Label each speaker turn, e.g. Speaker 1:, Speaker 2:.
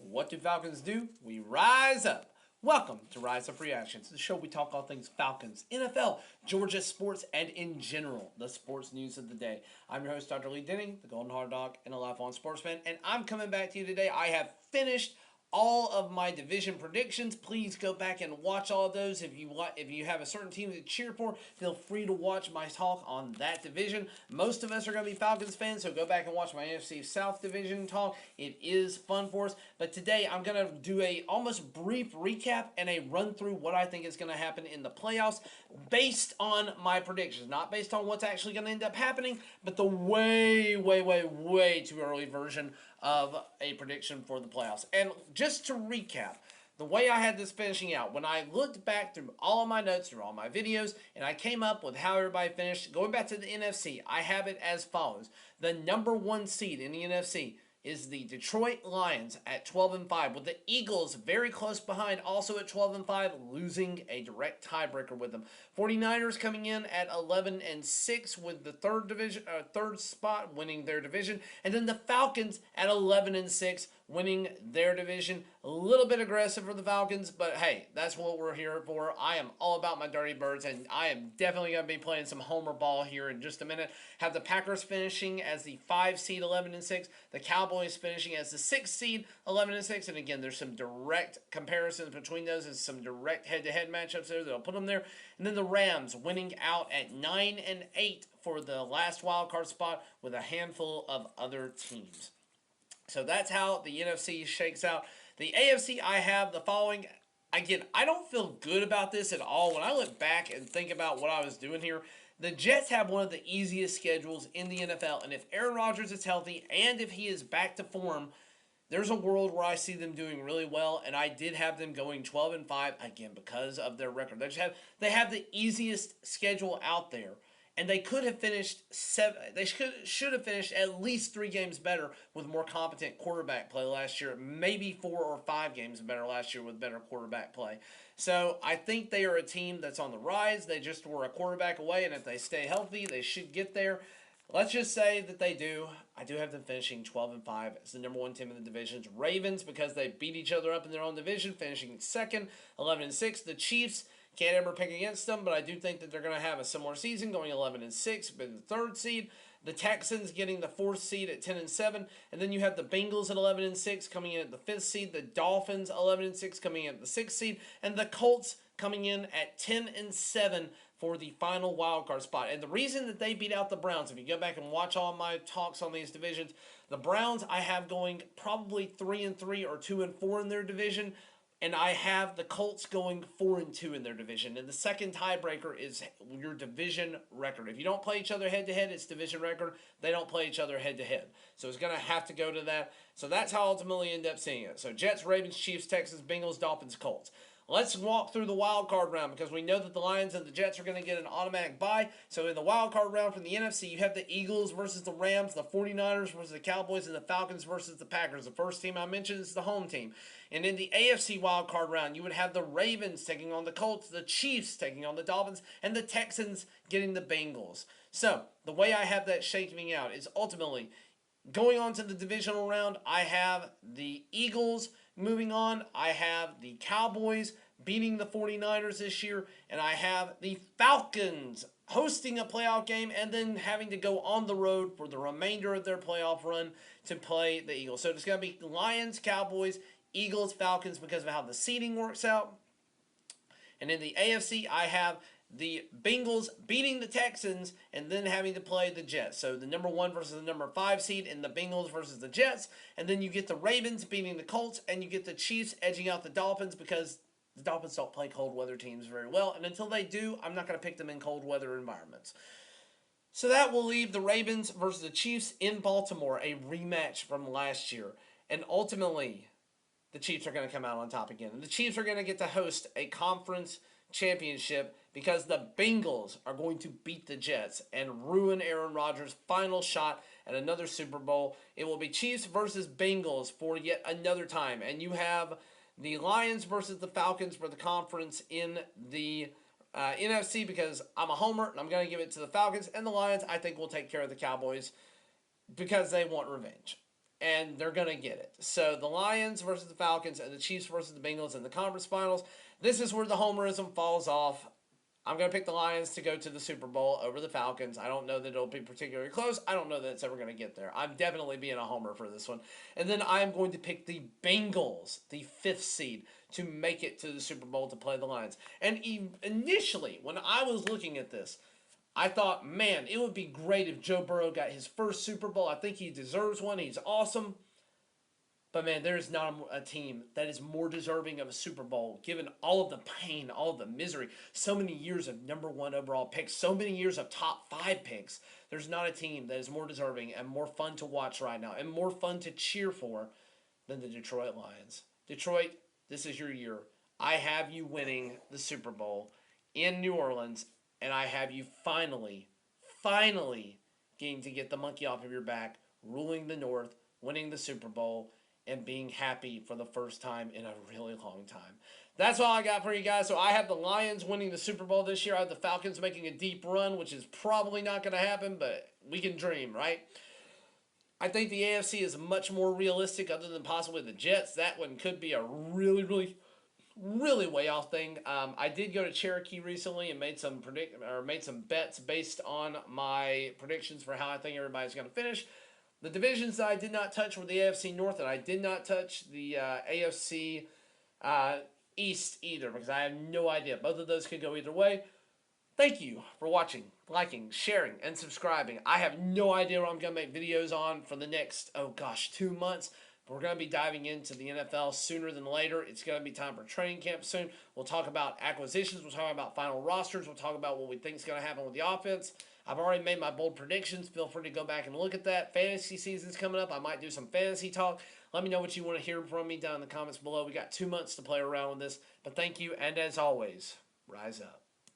Speaker 1: What do Falcons do? We rise up. Welcome to RiseUpReactions, the show we talk all things Falcons, NFL, Georgia sports, and in general, the sports news of the day. I'm your host, Dr. Lee Denning, the Golden Hard Dog and a lifelong sportsman, and I'm coming back to you today. I have finished all of my division predictions. Please go back and watch all of those. If you have a certain team to cheer for, feel free to watch my talk on that division. Most of us are going to be Falcons fans, so go back and watch my NFC South division talk. It is fun for us. But today I'm going to do a almost brief recap and a run through what I think is going to happen in the playoffs based on my predictions. Not based on what's actually going to end up happening, but the way too early version of a prediction for the playoffs. And just to recap, the way I had this finishing out, when I looked back through all of my notes, through all my videos, and I came up with how everybody finished, going back to the NFC, I have it as follows. The number one seed in the NFC is the Detroit Lions at 12-5, with the Eagles very close behind, also at 12-5, losing a direct tiebreaker with them. 49ers coming in at 11-6 with the third spot, winning their division, and then the Falcons at 11-6, winning their division. A little bit aggressive for the Falcons, but hey, that's what we're here for. I am all about my Dirty Birds, and I am definitely going to be playing some homer ball here in just a minute. Have the Packers finishing as the 5 seed, 11-6. The Cowboys finishing as the 6 seed, 11-6. And again, there's some direct comparisons between those and some direct head-to-head matchups there that'll put them there. And then the Rams winning out at 9-8 for the last wild card spot with a handful of other teams. So that's how the NFC shakes out. The AFC, I have the following. Again, I don't feel good about this at all. When I look back and think about what I was doing here, the Jets have one of the easiest schedules in the NFL. And if Aaron Rodgers is healthy and if he is back to form, there's a world where I see them doing really well. And I did have them going 12-5, again, because of their record. They have the easiest schedule out there. And they could have finished should have finished at least 3 games better with more competent quarterback play last year. Maybe 4 or 5 games better last year with better quarterback play. So I think they are a team that's on the rise. They just were a quarterback away, and if they stay healthy, they should get there. Let's just say that they do. I do have them finishing 12-5 as the number 1 team in the divisions. Ravens, because they beat each other up in their own division, finishing second, 11-6. The Chiefs, can't ever pick against them, but I do think that they're going to have a similar season, going 11-6, but the 3rd seed. The Texans getting the 4th seed at 10-7, and then you have the Bengals at 11-6 coming in at the 5th seed. The Dolphins 11-6 coming in at the 6th seed, and the Colts coming in at 10-7 for the final wild card spot. And the reason that they beat out the Browns, if you go back and watch all my talks on these divisions, the Browns I have going probably 3-3 or 2-4 in their division. And I have the Colts going 4-2 in their division. And the second tiebreaker is your division record. If you don't play each other head-to-head, it's division record. They don't play each other head-to-head. So it's going to have to go to that. So that's how I ultimately end up seeing it. So Jets, Ravens, Chiefs, Texans, Bengals, Dolphins, Colts. Let's walk through the wild card round because we know that the Lions and the Jets are going to get an automatic bye. So in the wild card round from the NFC, you have the Eagles versus the Rams, the 49ers versus the Cowboys, and the Falcons versus the Packers. The first team I mentioned is the home team. And in the AFC wild card round, you would have the Ravens taking on the Colts, the Chiefs taking on the Dolphins, and the Texans getting the Bengals. So the way I have that shaking out is ultimately going on to the divisional round. I have the Eagles moving on. I have the Cowboys beating the 49ers this year. And I have the Falcons hosting a playoff game and then having to go on the road for the remainder of their playoff run to play the Eagles. So it's going to be Lions, Cowboys, Eagles, Falcons because of how the seeding works out. And in the AFC, I have the Bengals beating the Texans and then having to play the Jets. So the number 1 versus the number 5 seed and the Bengals versus the Jets. And then you get the Ravens beating the Colts and you get the Chiefs edging out the Dolphins because the Dolphins don't play cold weather teams very well. And until they do, I'm not going to pick them in cold weather environments. So that will leave the Ravens versus the Chiefs in Baltimore, a rematch from last year. And ultimately, the Chiefs are going to come out on top again. And the Chiefs are going to get to host a conference championship because the Bengals are going to beat the Jets and ruin Aaron Rodgers' final shot at another Super Bowl. It will be Chiefs versus Bengals for yet another time. And you have the Lions versus the Falcons for the conference in the NFC because I'm a homer and I'm going to give it to the Falcons. And the Lions, I think, will take care of the Cowboys because they want revenge. and they're going to get it. So the Lions versus the Falcons and the Chiefs versus the Bengals in the conference finals. This is where the homerism falls off. I'm going to pick the Lions to go to the Super Bowl over the Falcons. I don't know that it'll be particularly close. I don't know that it's ever going to get there. I'm definitely being a homer for this one. And then I'm going to pick the Bengals, the 5th seed, to make it to the Super Bowl to play the Lions. And initially, when I was looking at this, I thought, man, it would be great if Joe Burrow got his first Super Bowl. I think he deserves one. He's awesome. But, man, there is not a team that is more deserving of a Super Bowl, given all of the pain, all of the misery, so many years of #1 overall picks, so many years of top 5 picks. There's not a team that is more deserving and more fun to watch right now and more fun to cheer for than the Detroit Lions. Detroit, this is your year. I have you winning the Super Bowl in New Orleans, and I have you finally getting to get the monkey off of your back, ruling the North, winning the Super Bowl, and being happy for the first time in a really long time. That's all I got for you guys. So I have the Lions winning the Super Bowl this year. I have the Falcons making a deep run, which is probably not going to happen, but we can dream, right? I think the AFC is much more realistic other than possibly the Jets. That one could be a really way off thing. I did go to Cherokee recently and made some bets based on my predictions for how I think everybody's going to finish. The divisions that I did not touch were the AFC North, and I did not touch the AFC East either because I have no idea. Both of those could go either way. Thank you for watching, liking, sharing, and subscribing. I have no idea what I'm going to make videos on for the next, 2 months. But we're going to be diving into the NFL sooner than later. It's going to be time for training camp soon. We'll talk about acquisitions. We'll talk about final rosters. We'll talk about what we think is going to happen with the offense. I've already made my bold predictions. Feel free to go back and look at that. Fantasy season's coming up. I might do some fantasy talk. Let me know what you want to hear from me down in the comments below. We got 2 months to play around with this. But thank you, and as always, rise up.